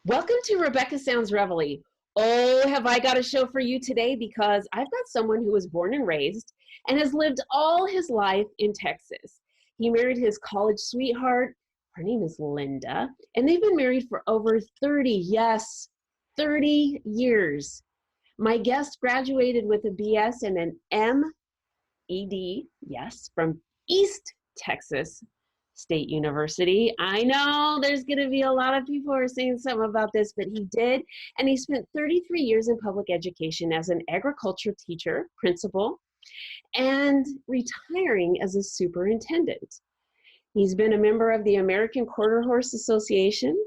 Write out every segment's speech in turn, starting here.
Welcome to Rebecca Sounds Reveille. Oh, have I got a show for you today, because I've got someone who was born and raised and has lived all his life in Texas. He married his college sweetheart. Her name is Linda, and they've been married for over 30, yes, 30 years. My guest graduated with a BS and an M.Ed, yes, from East Texas State University. I know there's going to be a lot of people who are saying something about this, but he did. And he spent 33 years in public education as an agriculture teacher, principal, and retiring as a superintendent. He's been a member of the American Quarter Horse Association.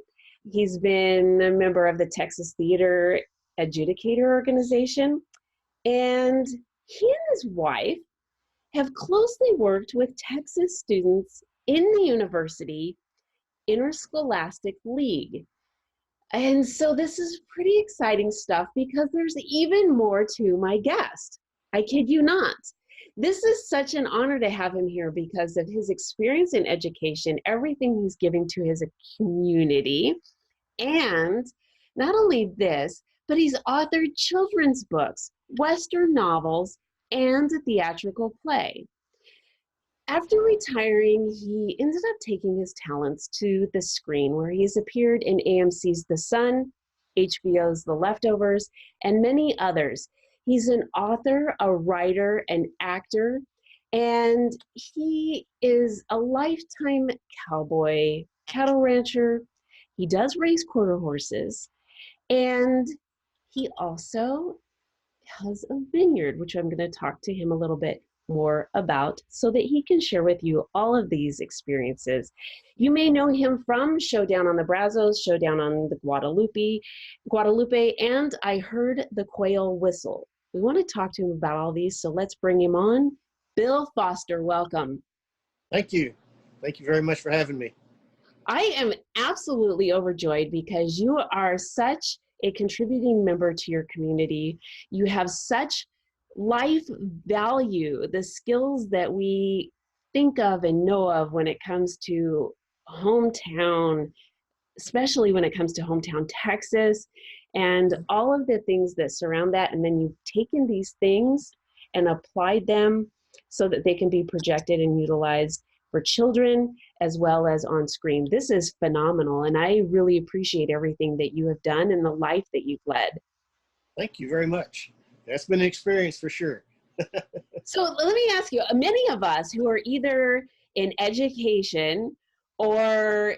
He's been a member of the Texas Theater Adjudicator Organization. And he and his wife have closely worked with Texas students in the university interscholastic league. And so this is pretty exciting stuff, because there's even more to my guest. I kid you not. This is such an honor to have him here because of his experience in education, everything he's giving to his community. And not only this, but he's authored children's books, Western novels, and a theatrical play. After retiring, he ended up taking his talents to the screen, where he's appeared in AMC's The Sun, HBO's The Leftovers, and many others. He's an author, a writer, an actor, and he is a lifetime cowboy, cattle rancher. He does race quarter horses, and he also has a vineyard, which I'm going to talk to him a little bit more about so that he can share with you all of these experiences. You may know him from Showdown on the Brazos, Showdown on the Guadalupe, and I Heard the Quail Whistle. We want to talk to him about all these, so let's bring him on. Bill Foster, welcome. Thank you. Thank you very much for having me. I am absolutely overjoyed because you are such a contributing member to your community. You have such life value, the skills that we think of and know of when it comes to hometown, especially when it comes to hometown Texas, and all of the things that surround that. And then you've taken these things and applied them so that they can be projected and utilized for children as well as on screen. This is phenomenal, and I really appreciate everything that you have done and the life that you've led. Thank you very much. That's been an experience for sure. So let me ask you, many of us who are either in education or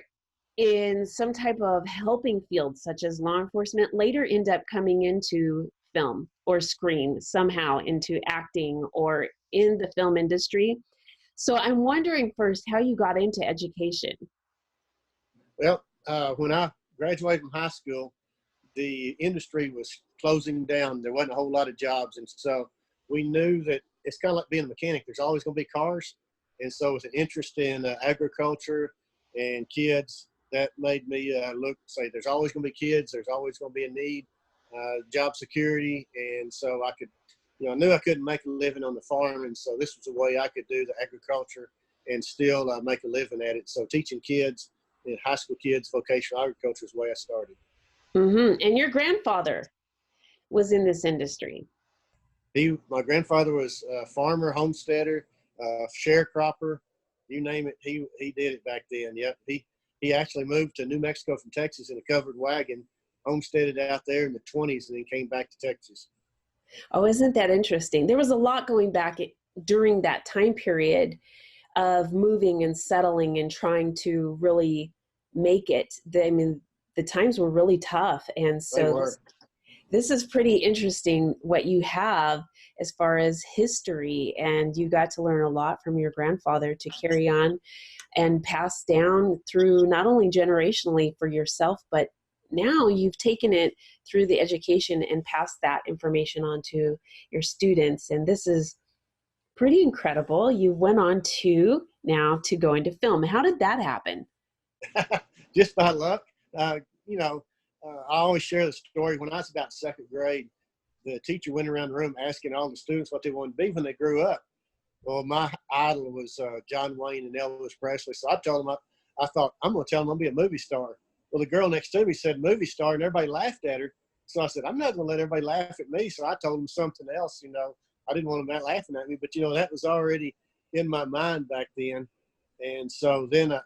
in some type of helping field, such as law enforcement, later end up coming into film or screen, somehow into acting or in the film industry. So I'm wondering first how you got into education. Well, when I graduated from high school, the industry was closing down. There wasn't a whole lot of jobs. And so we knew that it's kind of like being a mechanic. There's always going to be cars. And so with an interest in agriculture and kids, that made me look, say, there's always going to be kids. There's always going to be a need, job security. And so I could, I knew I couldn't make a living on the farm. And so this was a way I could do the agriculture and still make a living at it. So teaching kids, high school kids, vocational agriculture is the way I started. Mm-hmm. And your grandfather was in this industry. My grandfather was a farmer, homesteader, sharecropper, you name it. He did it back then. Yep. He actually moved to New Mexico from Texas in a covered wagon, homesteaded out there in the 20s, and then came back to Texas. Oh, isn't that interesting? There was a lot going back during that time period of moving and settling and trying to really make it. The times were really tough. And so this is pretty interesting what you have as far as history, and you got to learn a lot from your grandfather to carry on and pass down through not only generationally for yourself, but now you've taken it through the education and passed that information on to your students. And this is pretty incredible. You went on to go into film. How did that happen? Just by luck. I always share the story. When I was about second grade, the teacher went around the room asking all the students what they wanted to be when they grew up. Well, my idol was John Wayne and Elvis Presley. So I told him, I thought, I'm going to tell him I'm going to be a movie star. Well, the girl next to me said movie star, and everybody laughed at her. So I said, I'm not going to let everybody laugh at me. So I told him something else, you know. I didn't want them laughing at me, but, you know, that was already in my mind back then. And so then I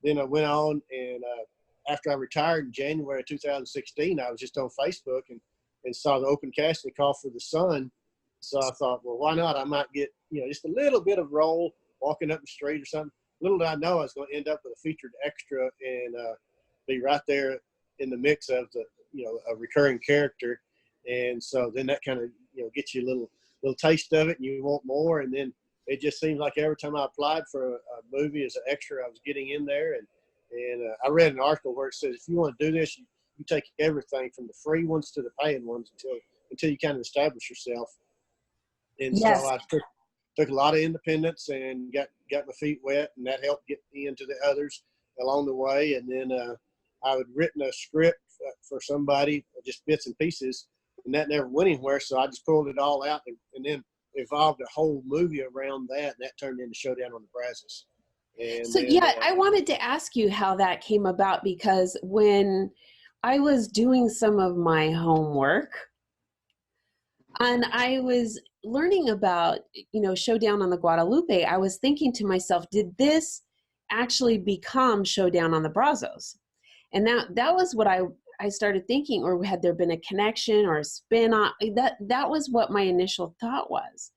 went on, and after I retired in January of 2016, I was just on Facebook and saw the open casting call for The Sun. So I thought, well, why not? I might get, you know, just a little bit of role walking up the street or something. Little did I know I was going to end up with a featured extra and be right there in the mix of the, you know, a recurring character. And so then that kind of, you know, gets you a little taste of it, and you want more. And then it just seems like every time I applied for a movie as an extra, I was getting in there. And I read an article where it says, if you want to do this, you take everything from the free ones to the paying ones until you kind of establish yourself. And so Yes. I took a lot of independence and got my feet wet, and that helped get me into the others along the way. And then I had written a script for somebody, just bits and pieces, and that never went anywhere. So I just pulled it all out and then evolved a whole movie around that, and that turned into Showdown on the Brazos. And So then, yeah, I wanted to ask you how that came about, because when I was doing some of my homework and I was learning about, you know, Showdown on the Guadalupe, I was thinking to myself, did this actually become Showdown on the Brazos? And that was what I started thinking, or had there been a connection or a spin-off? That was what my initial thought was.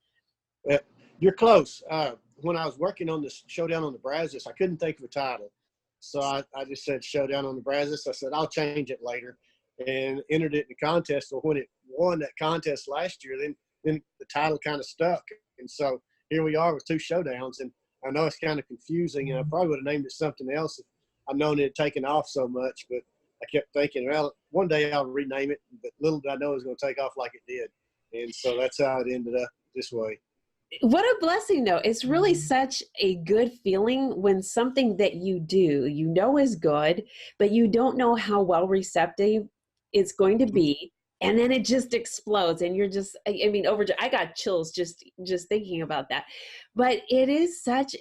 you're close. When I was working on this Showdown on the Brazos, I couldn't think of a title. So I just said Showdown on the Brazos. I said, I'll change it later, and entered it in the contest. So when it won that contest last year, then the title kind of stuck. And so here we are with two Showdowns. And I know it's kind of confusing, and I probably would have named it something else if I'd known it had taken off so much. But I kept thinking, well, one day I'll rename it. But little did I know it was going to take off like it did. And so that's how it ended up this way. What a blessing, though. It's really such a good feeling when something that you do, you know, is good, but you don't know how well receptive it's going to be. And then it just explodes, and you're just, I mean, I got chills just thinking about that. But it is such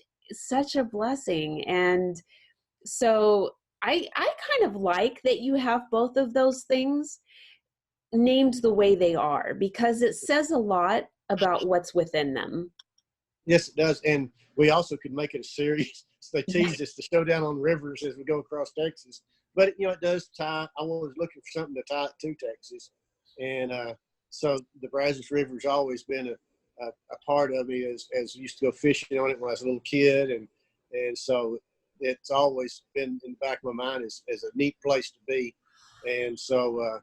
a blessing. And so I kind of like that you have both of those things named the way they are, because it says a lot about what's within them. Yes, it does. And we also could make it a series. So they teased us to Showdown on the rivers as we go across Texas. But, you know, it does tie. I was looking for something to tie it to Texas. And so the Brazos River's always been a part of me, as I used to go fishing on it when I was a little kid. And so it's always been in the back of my mind as a neat place to be. And so,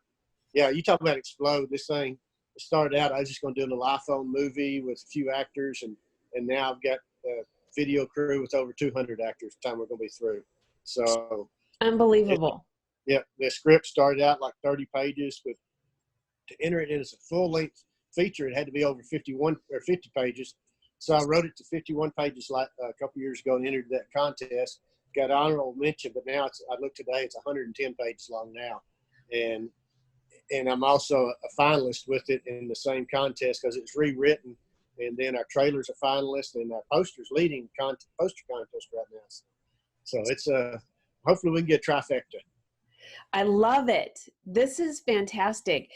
yeah, you talk about explode. This thing, it started out, I was just going to do a little iPhone movie with a few actors, and now I've got a video crew with over 200 actors by the time we're going to be through. So Unbelievable. The script started out like 30 pages, but to enter it in as a full-length feature, it had to be over 51 or 50 pages. So I wrote it to 51 pages like a couple years ago and entered that contest. Got honorable mention, but now I look today, it's 110 pages long now. And I'm also a finalist with it in the same contest because it's rewritten. And then our trailer's a finalist, and our poster's leading poster contest right now. So it's hopefully we can get a trifecta. I love it. This is fantastic.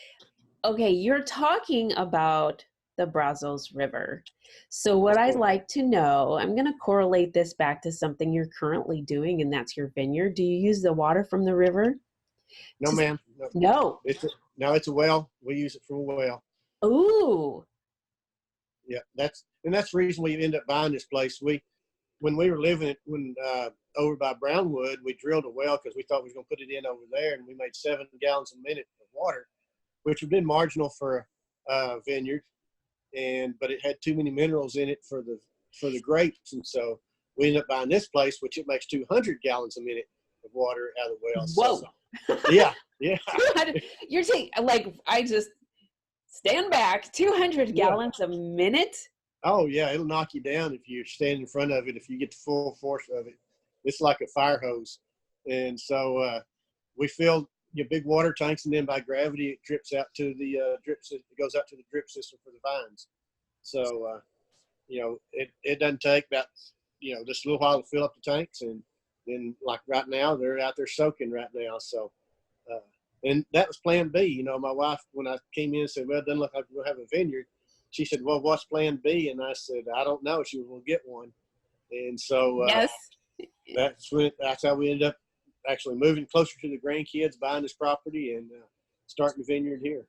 Okay, you're talking about the Brazos River. So what I'd like to know, I'm going to correlate this back to something you're currently doing, and that's your vineyard. Do you use the water from the river? No, ma'am. No. It's a well. We use it from a well. Ooh. Yeah, that's the reason we ended up buying this place. When we were living over by Brownwood, we drilled a well because we thought we was going to put it in over there, and we made 7 gallons a minute of water, which would have been marginal for a vineyard, but it had too many minerals in it for the grapes, and so we ended up buying this place, which it makes 200 gallons a minute of water out of the well. Whoa. So, yeah. You're saying, like, I just stand back, 200 gallons a minute? Oh, yeah, it'll knock you down if you stand in front of it, if you get the full force of it. It's like a fire hose. And so we filled your big water tanks, and then by gravity, it drips out to the it goes out to the drip system for the vines. So it doesn't take about, just a little while to fill up the tanks. And then like right now, they're out there soaking right now. So, and that was plan B. My wife, when I came in and said, well, it doesn't look like we'll have a vineyard. She said, well, what's plan B? And I said, I don't know. She said, we'll get one. And so Yes. that's how we ended up actually moving closer to the grandkids, buying this property, and starting the vineyard here.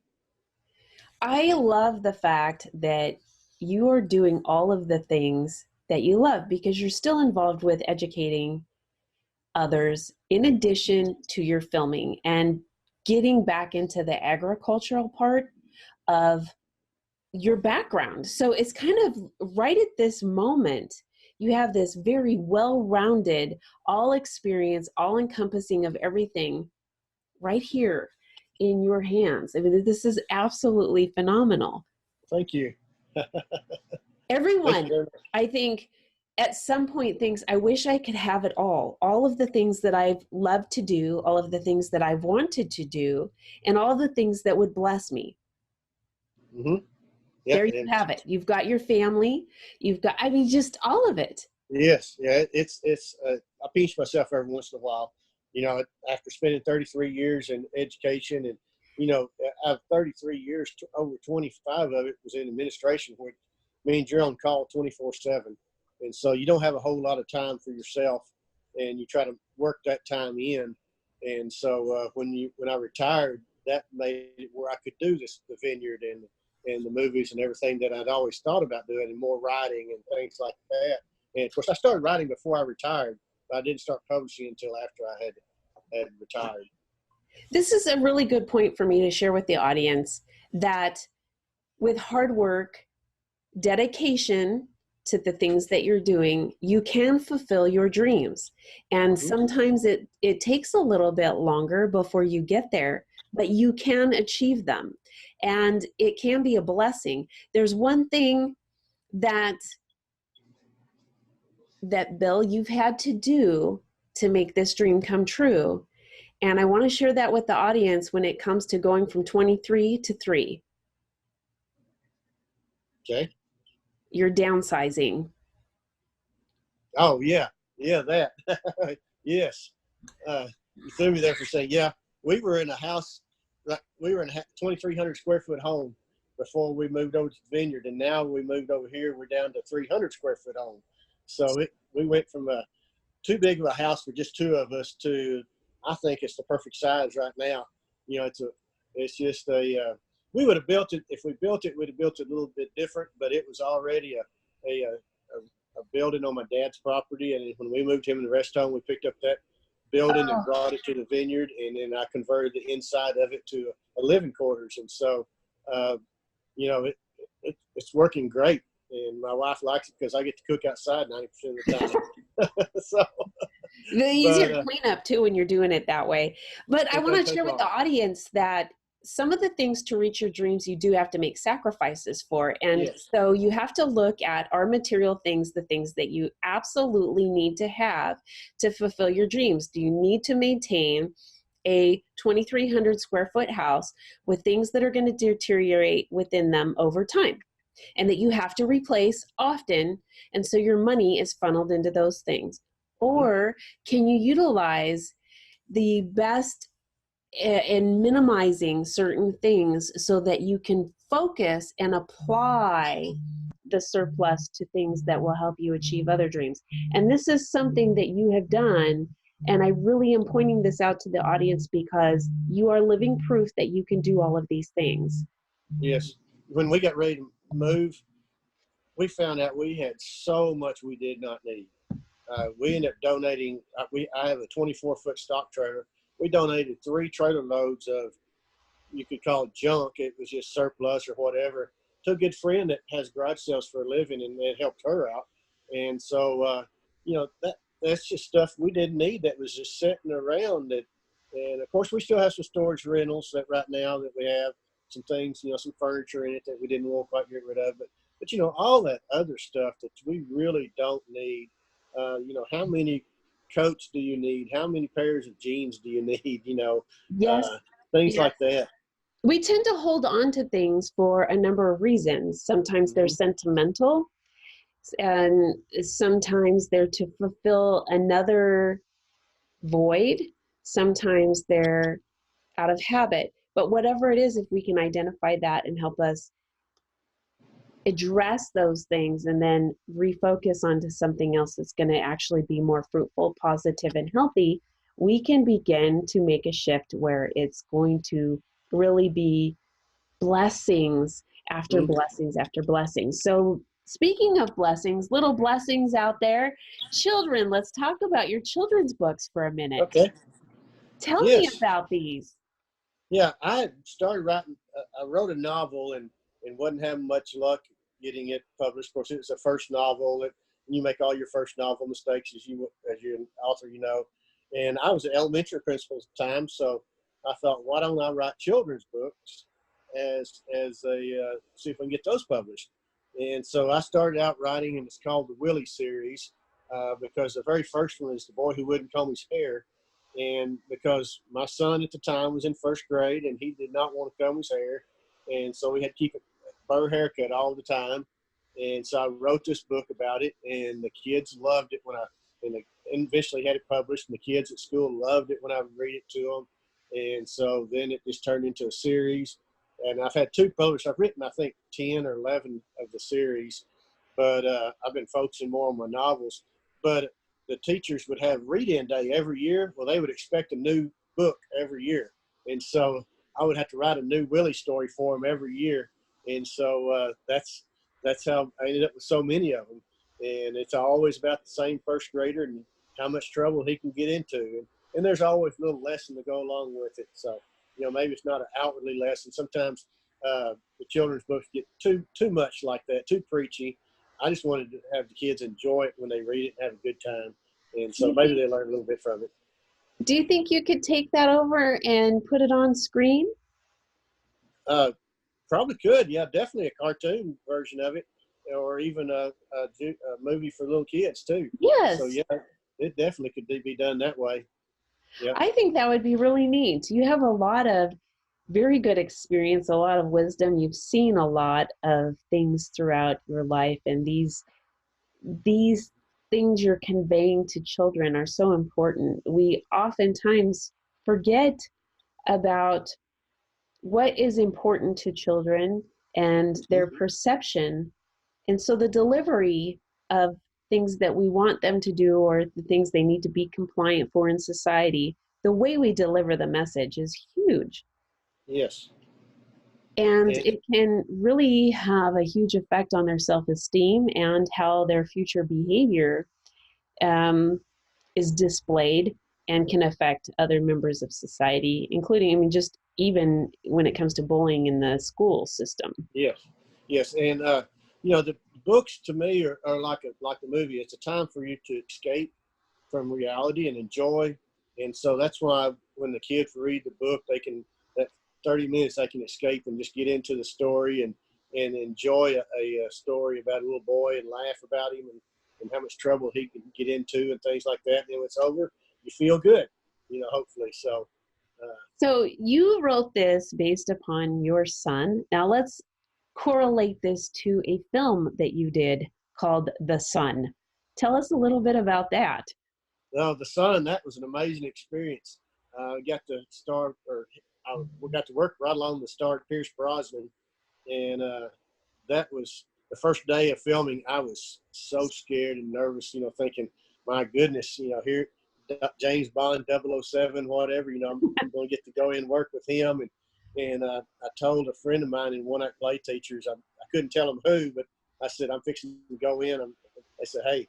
I love the fact that you are doing all of the things that you love, because you're still involved with educating others in addition to your filming and getting back into the agricultural part of your background. So it's kind of right at this moment, you have this very well-rounded, all experience, all encompassing of everything right here in your hands. I mean, this is absolutely phenomenal. Thank you. Everyone, I think, at some point thinks, I wish I could have it all of the things that I've loved to do, all of the things that I've wanted to do, and all the things that would bless me. Mm-hmm. Yep. There you have it. You've got your family. You've got, just all of it. Yes. Yeah. It's I pinch myself every once in a while, after spending 33 years in education, and, out of 33 years, over 25 of it was in administration, where me and you're on call 24/7. And so you don't have a whole lot of time for yourself, and you try to work that time in. And so when I retired, that made it where I could do the vineyard and the movies and everything that I'd always thought about doing, and more writing and things like that. And of course, I started writing before I retired, but I didn't start publishing until after I had retired. This is a really good point for me to share with the audience, that with hard work, dedication to the things that you're doing, you can fulfill your dreams. And sometimes it takes a little bit longer before you get there, but you can achieve them. And it can be a blessing. There's one thing that Bill, you've had to do to make this dream come true. And I want to share that with the audience when it comes to going from 23 to 3. Okay. You're downsizing. Oh, yeah. Yeah, that. Yes. You threw me there for saying, yeah, we were in a house, we were in a 2,300 square foot home before we moved over to the vineyard. And now we moved over here, we're down to 300 square foot home. So we went from too big of a house for just two of us to, I think it's the perfect size right now. It's just we would have built it, if we built it, we'd have built it a little bit different, but it was already a building on my dad's property. And when we moved him in the rest home, we picked up that building and brought it to the vineyard, and then I converted the inside of it to a living quarters. And so, it's working great. And my wife likes it because I get to cook outside 90% of the time. So the easier to clean up too when you're doing it that way. But I want to share with the audience that some of the things to reach your dreams, you do have to make sacrifices for. And so you have to look at our material things, the things that you absolutely need to have to fulfill your dreams. Do you need to maintain a 2,300 square foot house with things that are going to deteriorate within them over time, and that you have to replace often, and so your money is funneled into those things? Or can you utilize the best in minimizing certain things so that you can focus and apply the surplus to things that will help you achieve other dreams? And this is something that you have done, and I really am pointing this out to the audience because you are living proof that you can do all of these things. Yes. When we got ready to move, we found out we had so much we did not need. We ended up donating, I have a 24-foot stock trailer. We donated 3 trailer loads of, you could call it junk. It was just surplus or whatever, to a good friend that has garage sales for a living, and it helped her out. And so, that's just stuff we didn't need that was just sitting around. And of course, we still have some storage rentals that right now that we have some things, some furniture in it that we didn't want to quite get rid of. But all that other stuff that we really don't need. How many coats do you need? How many pairs of jeans do you need? Things like that. We tend to hold on to things for a number of reasons. Sometimes they're sentimental, And sometimes they're to fulfill another void. Sometimes they're out of habit. But whatever it is, if we can identify that and help us address those things and then refocus onto something else that's going to actually be more fruitful, positive, and healthy, we can begin to make a shift where it's going to really be blessings after blessings after blessings. So speaking of blessings, little blessings out there, children, let's talk about your children's books for a minute. Okay. Tell me Yes. about these. Yeah, I started writing. I wrote a novel and wasn't having much luck getting it published. Of course, it was a first novel. You make all your first novel mistakes as you're an author, you know. And I was an elementary principal at the time, so I thought, why don't I write children's books as a see if I can get those published. And so I started out writing, and it's called the Willie series because the very first one is The Boy Who Wouldn't Comb His Hair. And because my son at the time was in first grade and he did not want to comb his hair, and so we had to keep a burr haircut all the time. And so I wrote this book about it, and the kids loved it and eventually had it published, and the kids at school loved it when I would read it to them. And so then it just turned into a series, and I've had two published. I've written, I think, 10 or 11 of the series, but I've been focusing more on my novels. But the teachers would have read-in day every year. Well, they would expect a new book every year. And so I would have to write a new Willie story for them every year. And so that's how I ended up with so many of them. And it's always about the same first grader and how much trouble he can get into. And there's always a little lesson to go along with it. So, you know, maybe it's not an outwardly lesson. Sometimes the children's books get too much like that, too preachy. I just wanted to have the kids enjoy it when they read it and have a good time. And so maybe they learn a little bit from it. Do you think you could take that over and put it on screen? Probably could. Yeah, definitely a cartoon version of it, or even a movie for little kids too. Yes. So yeah, it definitely could be done that way. Yeah. I think that would be really neat. You have a lot of very good experience, a lot of wisdom. You've seen a lot of things throughout your life, and these things you're conveying to children are so important. We oftentimes forget about what is important to children and their perception. And so the delivery of things that we want them to do or the things they need to be compliant for in society, the way we deliver the message is huge. Yes. And it can really have a huge effect on their self-esteem and how their future behavior is displayed and can affect other members of society, including, I mean, just even when it comes to bullying in the school system. Yes. Yes. And, you know, the books to me are like a movie. It's a time for you to escape from reality and enjoy. And so that's why when the kids read the book, that 30 minutes, they can escape and just get into the story and enjoy a story about a little boy and laugh about him and how much trouble he can get into and things like that. And when it's over, you feel good, you know, hopefully. So, so you wrote this based upon your son. Now let's correlate this to a film that you did called The Son. Tell us a little bit about that. No, The Son, that was an amazing experience. We got to work right along the star Pierce Brosnan, and that was the first day of filming. I was so scared and nervous, you know, thinking, my goodness, you know, here, James Bond 007, whatever, you know, I'm going to get to go in and work with him. And I told a friend of mine in one-act play teachers, I couldn't tell them who, but I said, I'm fixing to go in. They said, hey,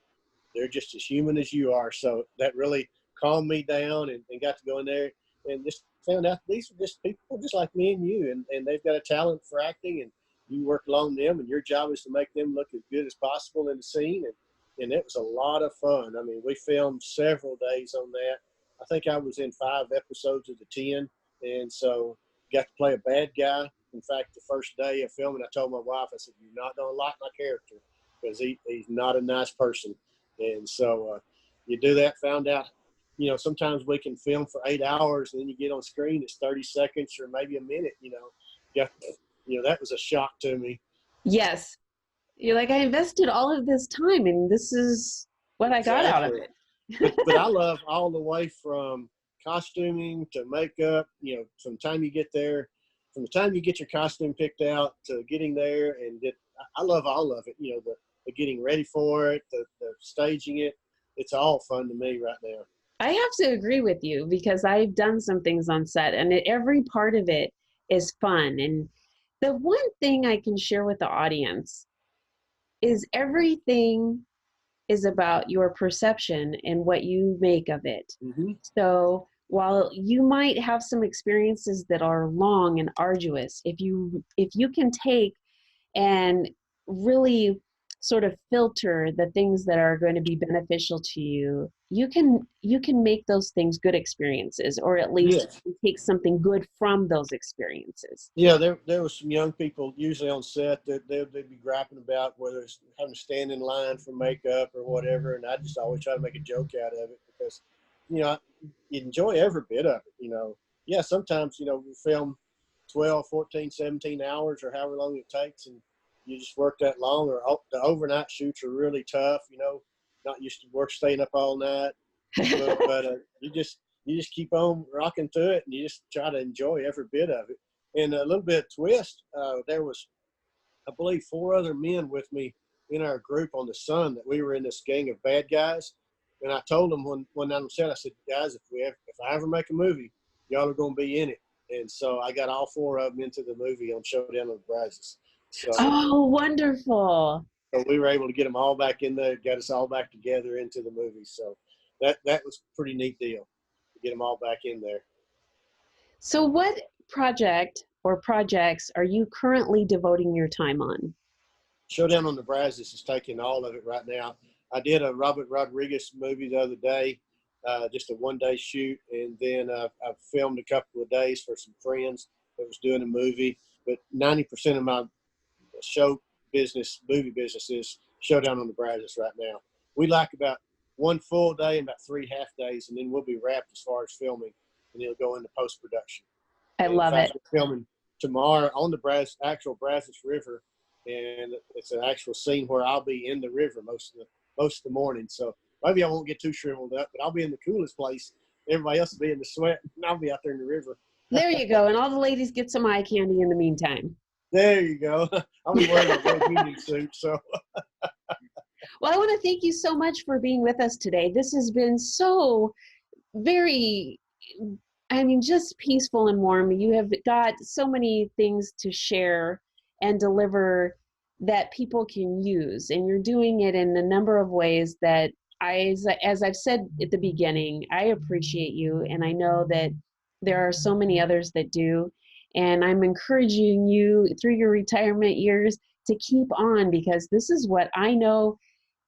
they're just as human as you are. So that really calmed me down and got to go in there and just found out these are just people just like me and you. And they've got a talent for acting, and you work along them, and your job is to make them look as good as possible in the scene. And it was a lot of fun. I mean, we filmed several days on that. I think I was in 5 episodes of the 10. And so got to play a bad guy. In fact, the first day of filming, I told my wife, I said, you're not going to like my character because he's not a nice person. And so you do that, found out, you know, sometimes we can film for 8 hours and then you get on screen, it's 30 seconds or maybe a minute, you know. Yeah, you know, that was a shock to me. Yes. You're like, I invested all of this time and this is what I got out of Exactly. it. But I love all the way from costuming to makeup, from the time you get there, from the time you get your costume picked out to getting there. And I love all of it, the getting ready for it, the staging it. It's all fun to me right now. I have to agree with you because I've done some things on set and every part of it is fun. And the one thing I can share with the audience is everything is about your perception and what you make of it. Mm-hmm. So while you might have some experiences that are long and arduous, if you can take and really sort of filter the things that are going to be beneficial to you, you can make those things good experiences, or at least Yes. take something good from those experiences. Yeah, there was some young people usually on set that they'd be griping about whether it's having to stand in line for makeup or whatever, and I just always try to make a joke out of it because, you enjoy every bit of it. Yeah, sometimes, we film 12, 14, 17 hours or however long it takes, and you just work that long, or the overnight shoots are really tough, not used to staying up all night, but you just keep on rocking to it, and you just try to enjoy every bit of it. And a little bit of twist, there was, I believe, 4 other men with me in our group on the Sun that we were in this gang of bad guys. And I told them when I said, I said, guys, if I ever make a movie, y'all are going to be in it. And so I got all 4 of them into the movie on Showdown with Brazos. Oh, wonderful. So we were able to get them all back in there, got us all back together into the movie. So that was a pretty neat deal to get them all back in there. So what project or projects are you currently devoting your time on? Showdown on the Brazos is taking all of it right now. I did a Robert Rodriguez movie the other day, just a one-day shoot, and then I've filmed a couple of days for some friends that was doing a movie. But 90% of my movie business is Showdown on the Brazos right now. We like about 1 full day and about 3 half days, and then we'll be wrapped as far as filming, and it'll go into post-production. I In love fact, it. we're filming tomorrow on the actual Brazos River, and it's an actual scene where I'll be in the river most of the morning. So maybe I won't get too shriveled up, but I'll be in the coolest place. Everybody else will be in the sweat, and I'll be out there in the river. There you go. And all the ladies get some eye candy in the meantime. There you go. I'll be wearing a red evening suit. So, Well, I want to thank you so much for being with us today. This has been so very, just peaceful and warm. You have got so many things to share and deliver that people can use, and you're doing it in a number of ways that as I've said at the beginning, I appreciate you, and I know that there are so many others that do. And I'm encouraging you through your retirement years to keep on, because this is what I know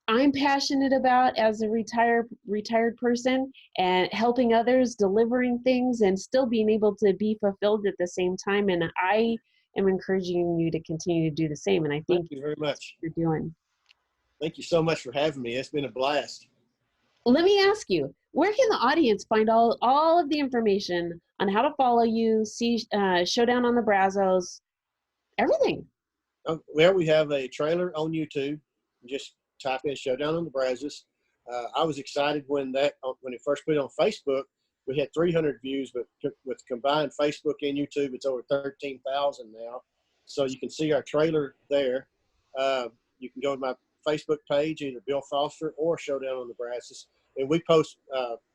I'm passionate about as a retired person, and helping others, delivering things, and still being able to be fulfilled at the same time. And I am encouraging you to continue to do the same. And I thank think you very much. you're doing. Thank you so much for having me. It's been a blast. Let me ask you, where can the audience find all of the information on how to follow you, see Showdown on the Brazos, everything? Well, we have a trailer on YouTube. Just type in Showdown on the Brazos. I was excited when it first put it on Facebook. We had 300 views, but with combined Facebook and YouTube, it's over 13,000 now. So you can see our trailer there. You can go to my Facebook page, either Bill Foster or Showdown on the Brazos, and we post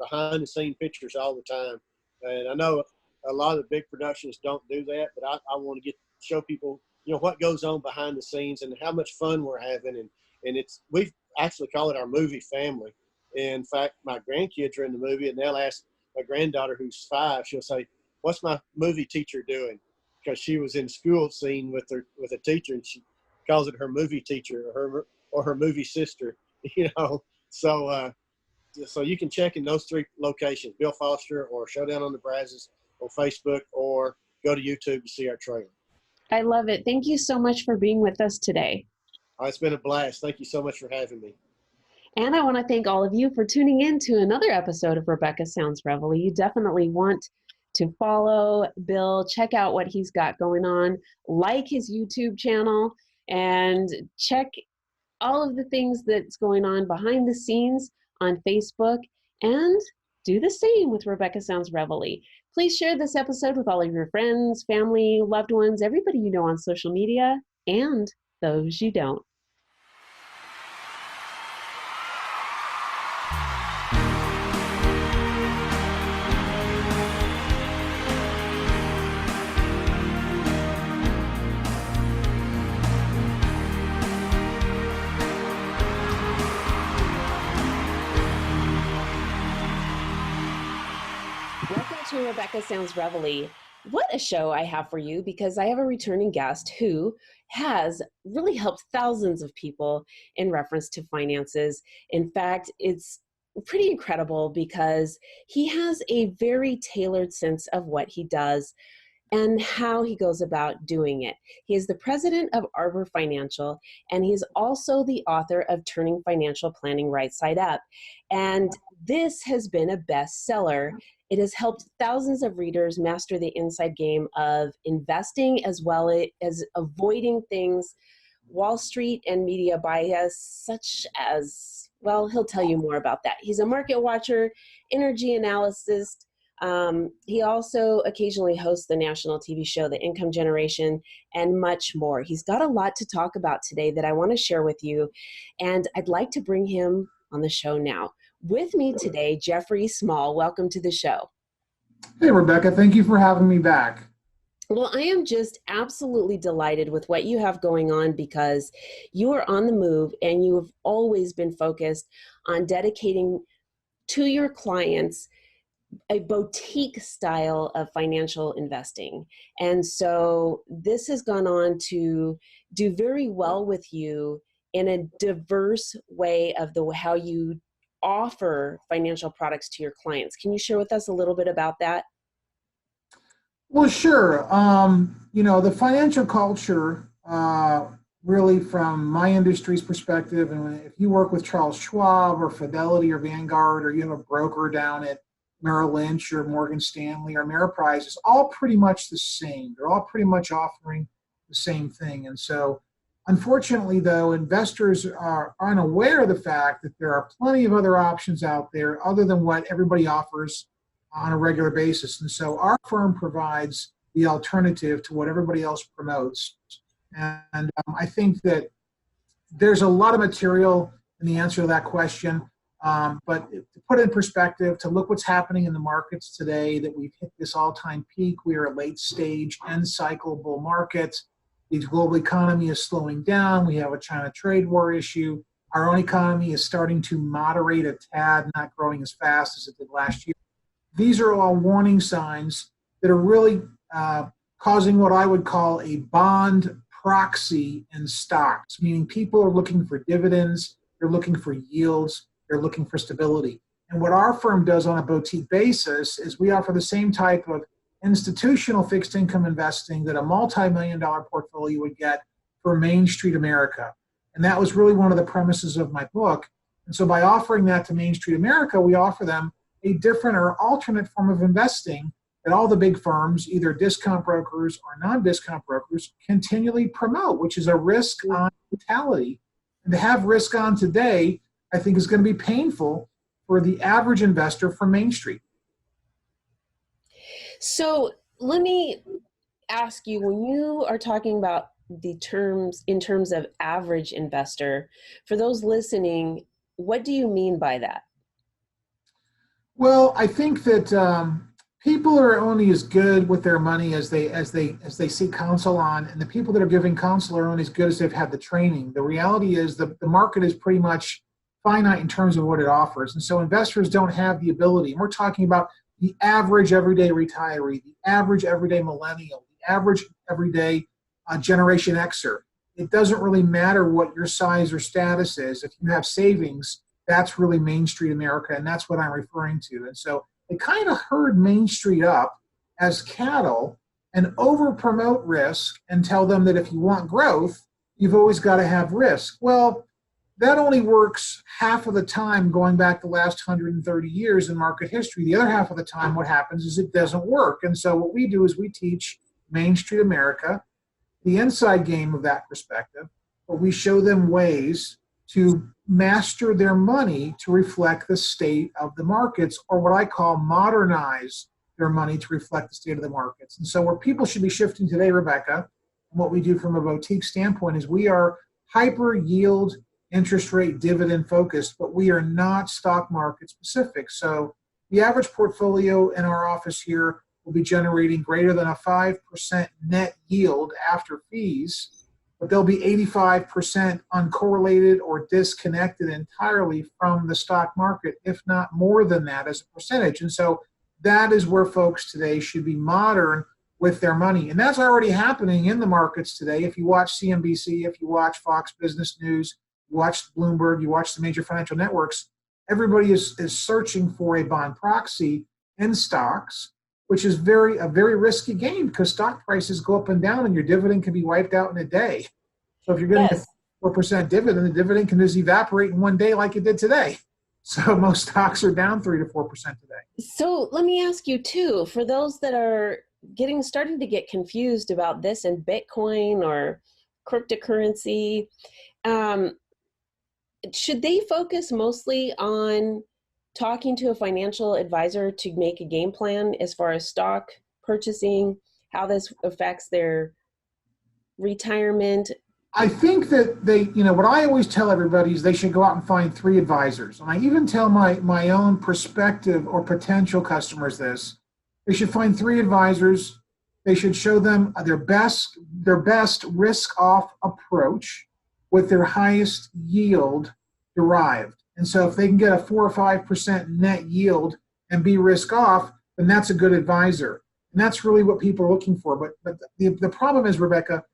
behind-the-scene pictures all the time. And I know a lot of the big productions don't do that, but I want to show people, what goes on behind the scenes and how much fun we're having. And we actually call it our movie family. In fact, my grandkids are in the movie, and they'll ask my granddaughter, who's 5, she'll say, "What's my movie teacher doing?" Because she was in school scene with a teacher, and she calls it her movie teacher or her movie sister, So so you can check in those 3 locations, Bill Foster or Showdown on the Brazos on Facebook, or go to YouTube to see our trailer. I love it. Thank you so much for being with us today. Oh, it's been a blast. Thank you so much for having me. And I want to thank all of you for tuning in to another episode of Rebecca Sounds Reveille. You definitely want to follow Bill, check out what he's got going on, like his YouTube channel. and check all of the things that's going on behind the scenes on Facebook, and do the same with Rebecca Sounds Reveille. Please share this episode with all of your friends, family, loved ones, everybody you know on social media, and those you don't. Welcome to Rebecca Sounds Reveille. What a show I have for you, because I have a returning guest who has really helped thousands of people in reference to finances. In fact, it's pretty incredible because he has a very tailored sense of what he does and how he goes about doing it. He is the president of Arbor Financial, and he's also the author of Turning Financial Planning Right Side Up. And this has been a bestseller. It has helped thousands of readers master the inside game of investing, as well as avoiding things, Wall Street and media bias, such as, well, he'll tell you more about that. He's a market watcher, energy analyst. He also occasionally hosts the national TV show, The Income Generation, and much more. He's got a lot to talk about today that I want to share with you, and I'd like to bring him on the show now. With me today, Jeffrey Small. Welcome to the show. Hey, Rebecca. Thank you for having me back. Well, I am just absolutely delighted with what you have going on, because you are on the move and you have always been focused on dedicating to your clients a boutique style of financial investing. And so this has gone on to do very well with you in a diverse way of how you offer financial products to your clients. Can you share with us a little bit about that? Well, sure. The financial culture, really from my industry's perspective, and if you work with Charles Schwab or Fidelity or Vanguard, or you have a broker down at Merrill Lynch or Morgan Stanley or Ameriprise, it's all pretty much the same. They're all pretty much offering the same thing. And so, unfortunately, though, investors are unaware of the fact that there are plenty of other options out there other than what everybody offers on a regular basis. And so our firm provides the alternative to what everybody else promotes. And I think that there's a lot of material in the answer to that question. But to put it in perspective, to look what's happening in the markets today, that we've hit this all-time peak. We are a late stage end cycle bull market. The global economy is slowing down. We have a China trade war issue. Our own economy is starting to moderate a tad, not growing as fast as it did last year. These are all warning signs that are really causing what I would call a bond proxy in stocks, meaning people are looking for dividends, they're looking for yields, they're looking for stability. And what our firm does on a boutique basis is we offer the same type of institutional fixed income investing that a multi-million-dollar portfolio would get for Main Street America. And that was really one of the premises of my book. And so by offering that to Main Street America, we offer them a different or alternate form of investing that all the big firms, either discount brokers or non-discount brokers, continually promote, which is a risk-on mentality. And to have risk on today, I think, is going to be painful for the average investor from Main Street. So let me ask you, when you are talking about the terms in terms of average investor, for those listening, what do you mean by that? Well, I think that people are only as good with their money as they seek counsel on, and the people that are giving counsel are only as good as they've had the training. The reality is the market is pretty much finite in terms of what it offers, and so investors don't have the ability. And we're talking about the average everyday retiree, the average everyday millennial, the average everyday Generation Xer. It doesn't really matter what your size or status is. If you have savings, that's really Main Street America, and that's what I'm referring to. And so they kind of herd Main Street up as cattle and over-promote risk and tell them that if you want growth, you've always got to have risk. Well, that only works half of the time going back the last 130 years in market history. The other half of the time, what happens is it doesn't work. And so what we do is we teach Main Street America the inside game of that perspective, but we show them ways to master their money to reflect the state of the markets, or what I call modernize their money to reflect the state of the markets. And so where people should be shifting today, Rebecca, and what we do from a boutique standpoint is we are hyper yield, interest rate, dividend focused, but we are not stock market specific. So the average portfolio in our office here will be generating greater than a 5% net yield after fees, but they'll be 85% uncorrelated or disconnected entirely from the stock market, if not more than that as a percentage. And so that is where folks today should be modern with their money. And that's already happening in the markets today. If you watch CNBC, if you watch Fox Business News, you watch Bloomberg, you watch the major financial networks, everybody is searching for a bond proxy in stocks, which is a very risky game because stock prices go up and down and your dividend can be wiped out in a day. So if you're getting Yes. a 4% dividend, the dividend can just evaporate in one day like it did today. So most stocks are down 3 to 4% today. So let me ask you too, for those that are starting to get confused about this and Bitcoin or cryptocurrency, should they focus mostly on talking to a financial advisor to make a game plan as far as stock purchasing, how this affects their retirement? I think that what I always tell everybody is they should go out and find 3 advisors. And I even tell my own prospective or potential customers this. They should find 3 advisors. They should show them their best risk-off approach with their highest yield derived. And so if they can get a 4 or 5% net yield and be risk-off, then that's a good advisor. And that's really what people are looking for. But the problem is, Rebecca,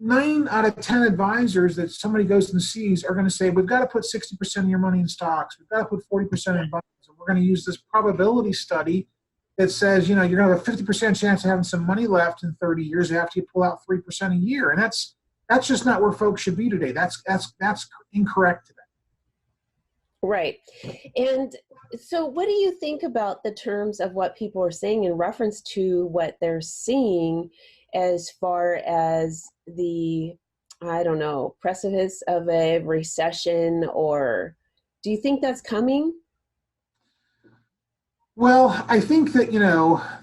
9 out of 10 advisors that somebody goes and sees are going to say, we've got to put 60% of your money in stocks. We've got to put 40% in bonds. And we're going to use this probability study that says, you're going to have a 50% chance of having some money left in 30 years after you pull out 3% a year. And that's just not where folks should be today. That's incorrect today. Right. And so what do you think about the terms of what people are saying in reference to what they're seeing as far as the, precipice of a recession, or do you think that's coming? Well, I think that,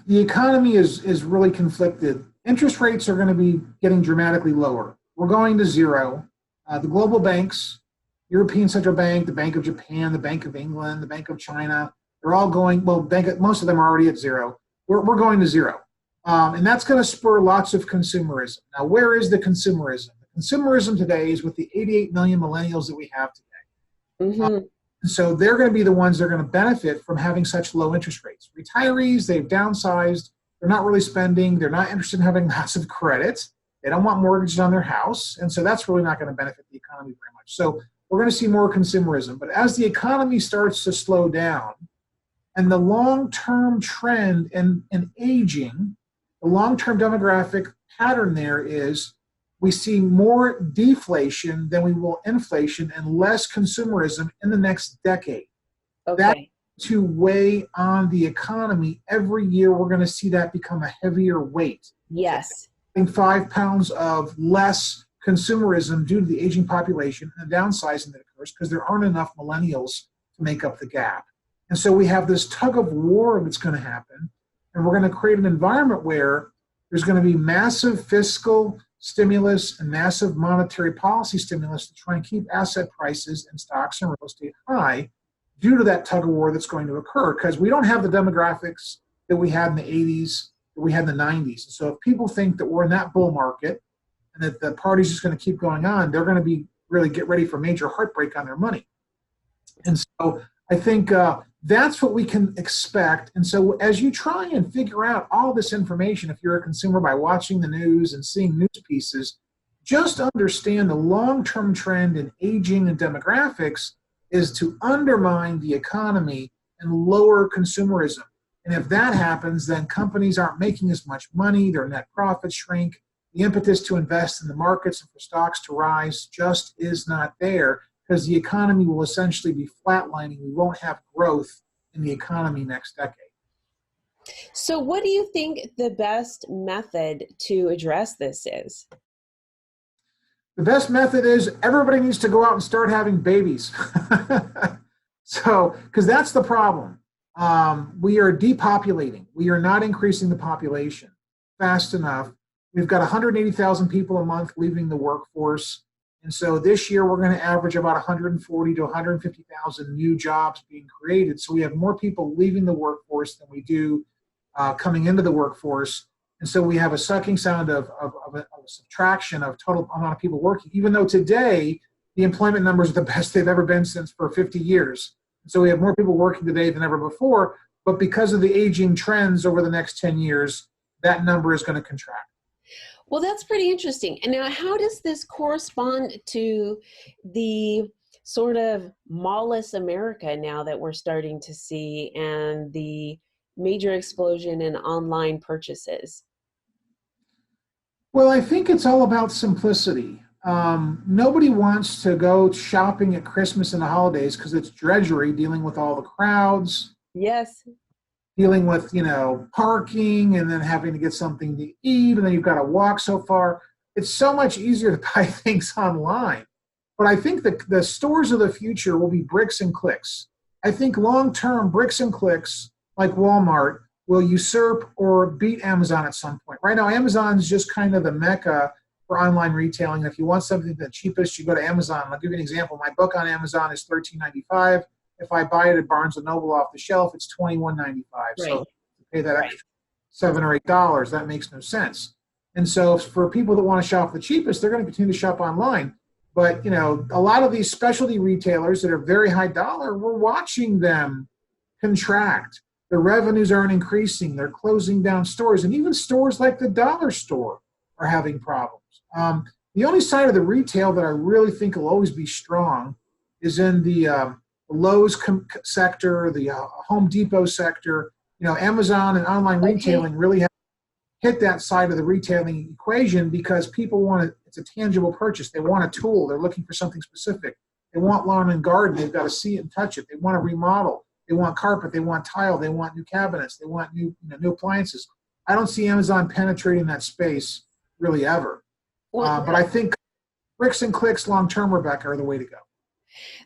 the economy is really conflicted. Interest rates are going to be getting dramatically lower. We're going to zero. The global banks, European Central Bank, the Bank of Japan, the Bank of England, the Bank of China, they're all going, most of them are already at zero. We're going to zero. And that's going to spur lots of consumerism. Now, where is the consumerism? The consumerism today is with the 88 million millennials that we have today. Mm-hmm. So they're going to be the ones that are going to benefit from having such low interest rates. Retirees, they've downsized. They're not really spending. They're not interested in having lots of credit. They don't want mortgages on their house. And so that's really not going to benefit the economy very much. So we're going to see more consumerism. But as the economy starts to slow down and the long-term trend in aging, the long-term demographic pattern there is we see more deflation than we will inflation and less consumerism in the next decade. Okay. That to weigh on the economy every year, we're going to see that become a heavier weight. Yes. I think 5 pounds of less consumerism due to the aging population and the downsizing that occurs because there aren't enough millennials to make up the gap. And so we have this tug of war that's going to happen, and we're going to create an environment where there's going to be massive fiscal stimulus and massive monetary policy stimulus to try and keep asset prices and stocks and real estate high due to that tug of war that's going to occur because we don't have the demographics that we had in the 80s, that we had in the 90s. So if people think that we're in that bull market and that the party's just going to keep going on, they're going to be really get ready for major heartbreak on their money. And so I think that's what we can expect. And so as you try and figure out all this information, if you're a consumer by watching the news and seeing news pieces, just understand the long-term trend in aging and demographics is to undermine the economy and lower consumerism. And if that happens, then companies aren't making as much money, their net profits shrink, the impetus to invest in the markets and for stocks to rise just is not there because the economy will essentially be flatlining. We won't have growth in the economy next decade. So what do you think the best method to address this is? The best method is everybody needs to go out and start having babies. So, because that's the problem. We are depopulating. We are not increasing the population fast enough. We've got 180,000 people a month leaving the workforce. And so this year we're going to average about 140 to 150,000 new jobs being created. So we have more people leaving the workforce than we do coming into the workforce. And so we have a sucking sound of a subtraction of total amount of people working, even though today the employment numbers are the best they've ever been since for 50 years. So we have more people working today than ever before, but because of the aging trends over the next 10 years, that number is going to contract. Well, that's pretty interesting. And now, how does this correspond to the sort of mallless America now that we're starting to see and the major explosion in online purchases? Well, I think it's all about simplicity. Nobody wants to go shopping at Christmas and the holidays because it's drudgery dealing with all the crowds. Yes. Dealing with, parking and then having to get something to eat, and then you've got to walk so far. It's so much easier to buy things online. But I think the stores of the future will be bricks and clicks. I think long-term bricks and clicks, like Walmart, will usurp or beat Amazon at some point. Right now, Amazon is just kind of the mecca for online retailing. If you want something the cheapest, you go to Amazon. I'll give you an example. My book on Amazon is $13.95. If I buy it at Barnes & Noble off the shelf, it's $21.95. Right. So to pay that extra $7 or $8, that makes no sense. And so for people that want to shop the cheapest, they're going to continue to shop online. But, a lot of these specialty retailers that are very high dollar, we're watching them contract. Their revenues aren't increasing. They're closing down stores. And even stores like the dollar store are having problems. The only side of the retail that I really think will always be strong is in the Lowe's sector, the Home Depot sector. Amazon and online retailing really have hit that side of the retailing equation because people it's a tangible purchase. They want a tool. They're looking for something specific. They want lawn and garden. They've got to see it and touch it. They want to remodel. They want carpet. They want tile. They want new cabinets. They want new appliances. I don't see Amazon penetrating that space really ever. But I think bricks and clicks long-term, Rebecca, are the way to go.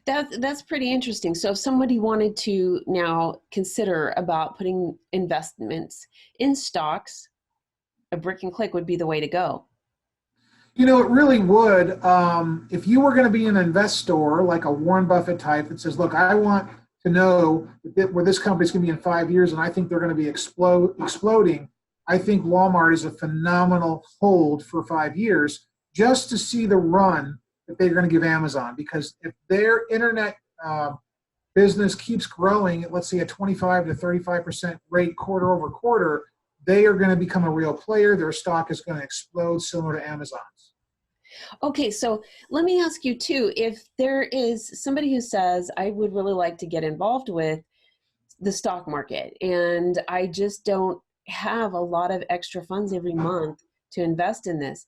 That's pretty interesting. So if somebody wanted to now consider about putting investments in stocks, a brick and click would be the way to go. It really would. If you were going to be an investor, like a Warren Buffett type that says, look, I want to know where this company's going to be in 5 years and I think they're going to be exploding, I think Walmart is a phenomenal hold for 5 years just to see the run that they're going to give Amazon. Because if their internet business keeps growing at, let's say, a 25 to 35% rate quarter over quarter, they are going to become a real player. Their stock is going to explode similar to Amazon's. Okay, so let me ask you too, if there is somebody who says, I would really like to get involved with the stock market and I just don't have a lot of extra funds every month to invest in this,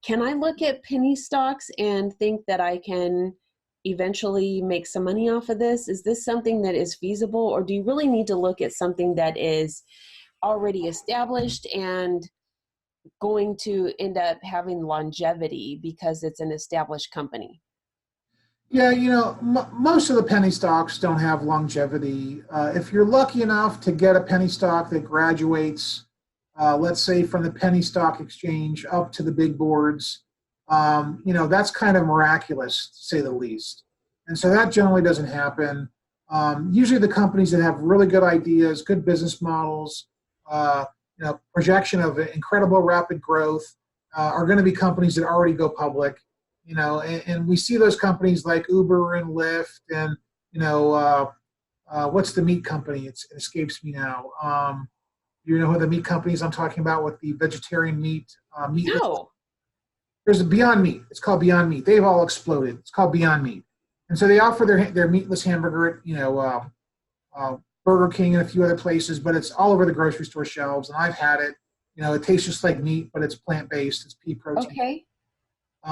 can I look at penny stocks and think that I can eventually make some money off of this? Is this something that is feasible, or do you really need to look at something that is already established and going to end up having longevity because it's an established company? Yeah, most of the penny stocks don't have longevity. If you're lucky enough to get a penny stock that graduates, let's say from the penny stock exchange up to the big boards, that's kind of miraculous, to say the least. And so that generally doesn't happen. Usually the companies that have really good ideas, good business models, projection of incredible rapid growth are going to be companies that already go public. And we see those companies like Uber and Lyft and, what's the meat company? It escapes me now. You know who the meat companies I'm talking about with the vegetarian meat? No. There's a Beyond Meat. It's called Beyond Meat. They've all exploded. It's called Beyond Meat. And so they offer their meatless hamburger at, Burger King and a few other places, but it's all over the grocery store shelves. And I've had it. It tastes just like meat, but it's plant-based. It's pea protein. Okay.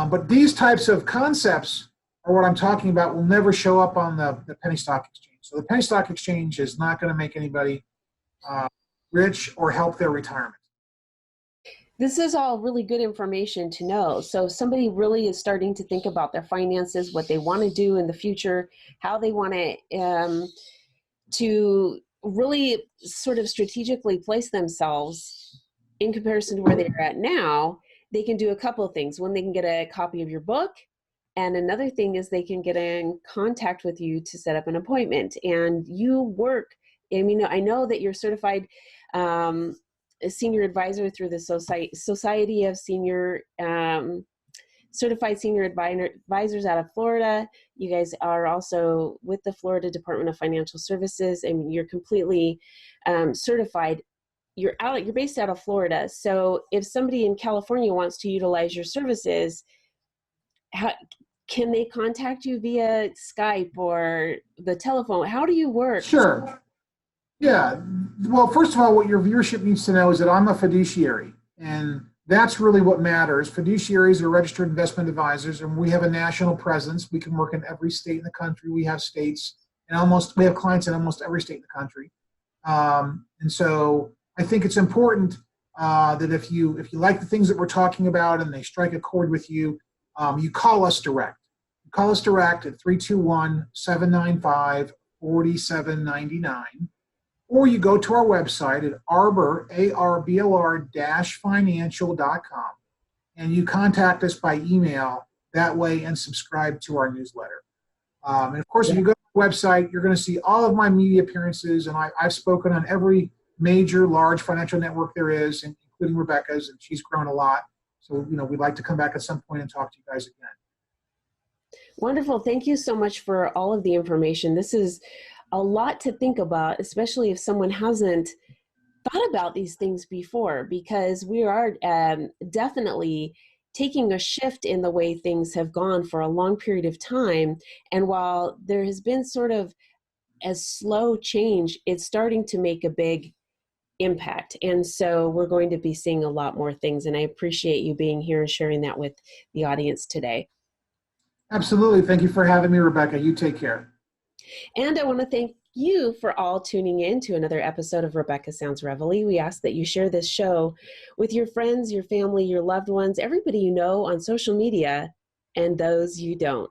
But these types of concepts are what I'm talking about will never show up on the penny stock exchange. So the penny stock exchange is not going to make anybody rich or help their retirement. This is all really good information to know. So if somebody really is starting to think about their finances, what they want to do in the future, how they want to really sort of strategically place themselves in comparison to where they're at now, they can do a couple of things. One, they can get a copy of your book. And another thing is they can get in contact with you to set up an appointment. And you work, I mean, I know that you're certified a senior advisor through the Society of Senior Certified Senior Advisors out of Florida. You guys are also with the Florida Department of Financial Services, and you're completely certified. You're based out of Florida. So if somebody in California wants to utilize your services, can they contact you via Skype or the telephone? How do you work? Sure. Yeah. Well, first of all, what your viewership needs to know is that I'm a fiduciary, and that's really what matters. Fiduciaries are registered investment advisors, and we have a national presence. We can work in every state in the country. We have states, and we have clients in almost every state in the country. And so I think it's important that if you like the things that we're talking about and they strike a chord with you, you call us direct. You call us direct at 321-795-4799. Or you go to our website at arbor-financial.com, and you contact us by email that way and subscribe to our newsletter. And of course, if you go to the website, you're going to see all of my media appearances, and I've spoken on every major large financial network there is, including Rebecca's, and she's grown a lot. So, we'd like to come back at some point and talk to you guys again. Wonderful. Thank you so much for all of the information. This is a lot to think about, especially if someone hasn't thought about these things before, because we are definitely taking a shift in the way things have gone for a long period of time. And while there has been sort of a slow change, it's starting to make a big impact. And so we're going to be seeing a lot more things. And I appreciate you being here and sharing that with the audience today. Absolutely. Thank you for having me, Rebecca. You take care. And I want to thank you for all tuning in to another episode of Rebecca Sounds Reveille. We ask that you share this show with your friends, your family, your loved ones, everybody you know on social media, and those you don't.